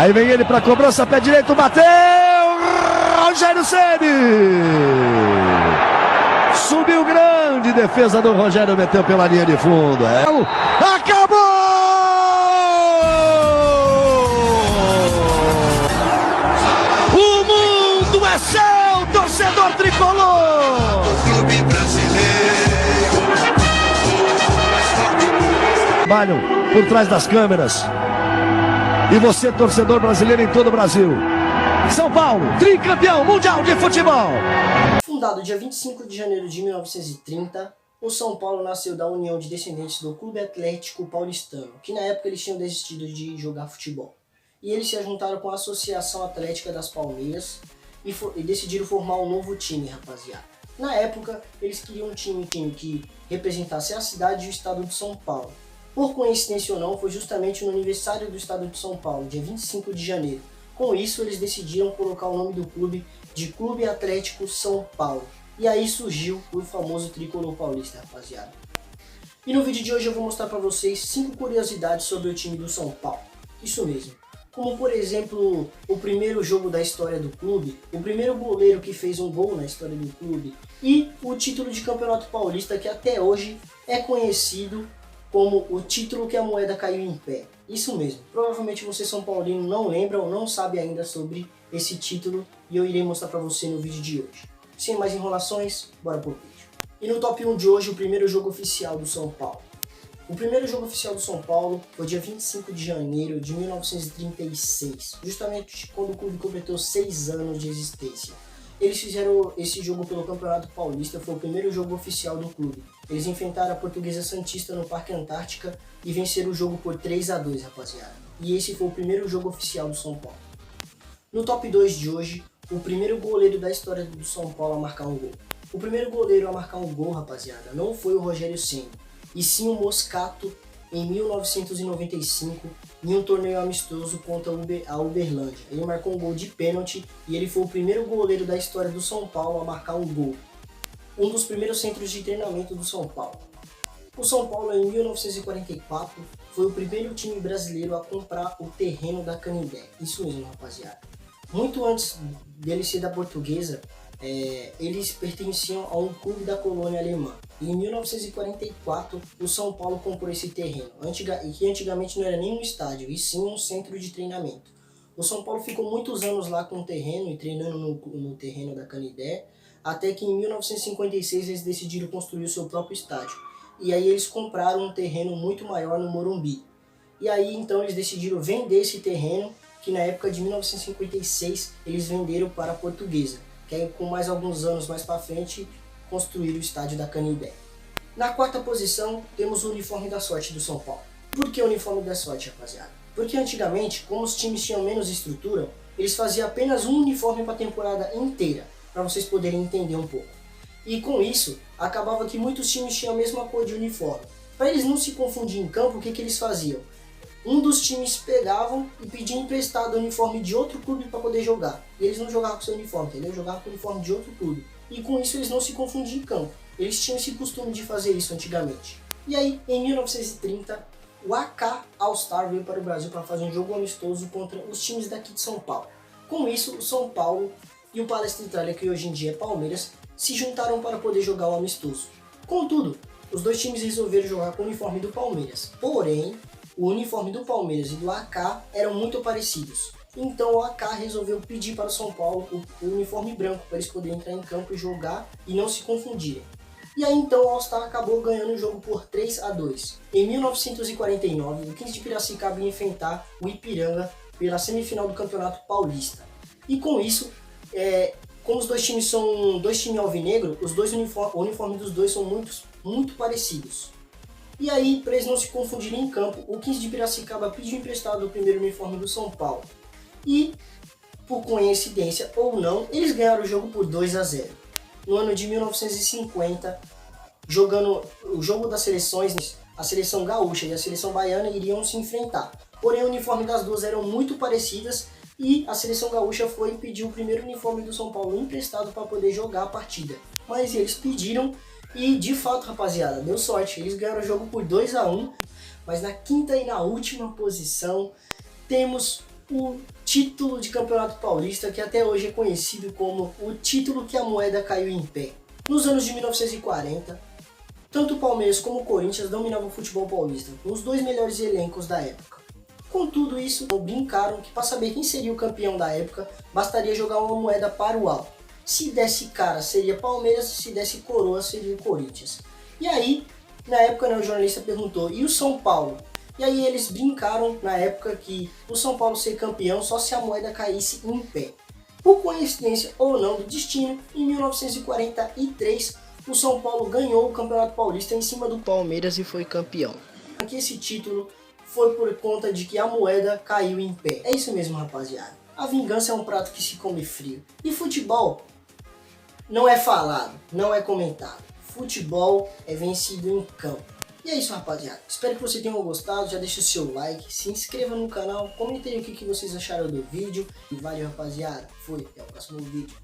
Aí vem ele pra cobrança, pé direito, bateu! Rogério Ceni! Subiu grande, defesa do Rogério, meteu pela linha de fundo. Acabou! O mundo é seu, torcedor tricolor! Clube brasileiro. Trabalham por trás das câmeras. E você, torcedor brasileiro em todo o Brasil. São Paulo, tricampeão mundial de futebol. Fundado dia 25 de janeiro de 1930, o São Paulo nasceu da união de descendentes do Clube Atlético Paulistano, que na época eles tinham desistido de jogar futebol. E eles se juntaram com a Associação Atlética das Palmeiras e decidiram formar um novo time, rapaziada. Na época, eles queriam um time que representasse a cidade e o estado de São Paulo. Por coincidência ou não, foi justamente no aniversário do estado de São Paulo, dia 25 de janeiro. Com isso, eles decidiram colocar o nome do clube de Clube Atlético São Paulo. E aí surgiu o famoso tricolor paulista, rapaziada. E no vídeo de hoje eu vou mostrar para vocês 5 curiosidades sobre o time do São Paulo. Isso mesmo. Como, por exemplo, o primeiro jogo da história do clube, o primeiro goleiro que fez um gol na história do clube e o título de Campeonato Paulista, que até hoje é conhecido como o título que a moeda caiu em pé. Isso mesmo, provavelmente você São Paulino não lembra ou não sabe ainda sobre esse título e eu irei mostrar para você no vídeo de hoje. Sem mais enrolações, bora pro vídeo. E no top 1 de hoje, o primeiro jogo oficial do São Paulo. O primeiro jogo oficial do São Paulo foi dia 25 de janeiro de 1936, justamente quando o clube completou 6 anos de existência. Eles fizeram esse jogo pelo Campeonato Paulista, foi o primeiro jogo oficial do clube. Eles enfrentaram a Portuguesa Santista no Parque Antártica e venceram o jogo por 3-2, rapaziada. E esse foi o primeiro jogo oficial do São Paulo. No top 2 de hoje, o primeiro goleiro da história do São Paulo a marcar um gol. O primeiro goleiro a marcar um gol, rapaziada, não foi o Rogério Ceni, e sim o Moscato em 1995, em um torneio amistoso contra a Uberlândia. Ele marcou um gol de pênalti e ele foi o primeiro goleiro da história do São Paulo a marcar um gol. Um dos primeiros centros de treinamento do São Paulo. O São Paulo, em 1944, foi o primeiro time brasileiro a comprar o terreno da Canindé. Isso mesmo, rapaziada. Muito antes dele ser da Portuguesa, eles pertenciam a um clube da colônia alemã. E em 1944, o São Paulo comprou esse terreno, que antigamente não era nem um estádio, e sim um centro de treinamento. O São Paulo ficou muitos anos lá com o terreno e treinando no terreno da Canindé, até que em 1956 eles decidiram construir o seu próprio estádio. E aí eles compraram um terreno muito maior no Morumbi. E aí então eles decidiram vender esse terreno, que na época de 1956 eles venderam para a Portuguesa, que aí com mais alguns anos mais para frente construir o estádio da Canindé. Na quarta posição, temos o uniforme da sorte do São Paulo. Por que o uniforme da sorte, rapaziada? Porque antigamente, como os times tinham menos estrutura, eles faziam apenas um uniforme para a temporada inteira, para vocês poderem entender um pouco. E com isso, acabava que muitos times tinham a mesma cor de uniforme. Para eles não se confundirem em campo, o que eles faziam? Um dos times pegavam e pediam emprestado o uniforme de outro clube para poder jogar. E eles não jogavam com seu uniforme, entendeu? Jogavam com o uniforme de outro clube. E com isso eles não se confundiam em campo. Eles tinham esse costume de fazer isso antigamente. E aí, em 1930, o AK All-Star veio para o Brasil para fazer um jogo amistoso contra os times daqui de São Paulo. Com isso, o São Paulo e o Palestra Itália, que hoje em dia é Palmeiras, se juntaram para poder jogar o amistoso. Contudo, os dois times resolveram jogar com o uniforme do Palmeiras. Porém, o uniforme do Palmeiras e do AK eram muito parecidos. Então o AK resolveu pedir para o São Paulo o uniforme branco para eles poderem entrar em campo e jogar e não se confundirem. E aí então o All-Star acabou ganhando o jogo por 3-2. Em 1949, o 15 de Piracicaba ia enfrentar o Ipiranga pela semifinal do Campeonato Paulista. E com isso, como os dois times são dois times alvinegro, o uniforme dos dois são muito parecidos. E aí, para eles não se confundirem em campo, o 15 de Piracicaba pediu emprestado o primeiro uniforme do São Paulo. E, por coincidência ou não, eles ganharam o jogo por 2-0. No ano de 1950, jogando o jogo das seleções, a seleção gaúcha e a seleção baiana iriam se enfrentar. Porém, o uniforme das duas eram muito parecidas e a seleção gaúcha foi e pediu o primeiro uniforme do São Paulo emprestado para poder jogar a partida. Mas eles pediram e, de fato, rapaziada, deu sorte. Eles ganharam o jogo por 2-1. Mas na quinta e na última posição, temos o título de Campeonato Paulista, que até hoje é conhecido como o título que a moeda caiu em pé. Nos anos de 1940, tanto o Palmeiras como o Corinthians dominavam o futebol paulista, com os dois melhores elencos da época. Com tudo isso, brincaram que para saber quem seria o campeão da época, bastaria jogar uma moeda para o alto. Se desse cara, seria Palmeiras, se desse coroa, seria o Corinthians. E aí, na época, o jornalista perguntou, e o São Paulo? E aí eles brincaram na época que o São Paulo ser campeão só se a moeda caísse em pé. Por coincidência ou não do destino, em 1943, o São Paulo ganhou o Campeonato Paulista em cima do Palmeiras e foi campeão. Aqui esse título foi por conta de que a moeda caiu em pé. É isso mesmo, rapaziada. A vingança é um prato que se come frio. E futebol não é falado, não é comentado. Futebol é vencido em campo. E é isso, rapaziada. Espero que vocês tenham gostado. Já deixa o seu like, se inscreva no canal, comentem o que vocês acharam do vídeo. E valeu, rapaziada. Fui, até o próximo vídeo.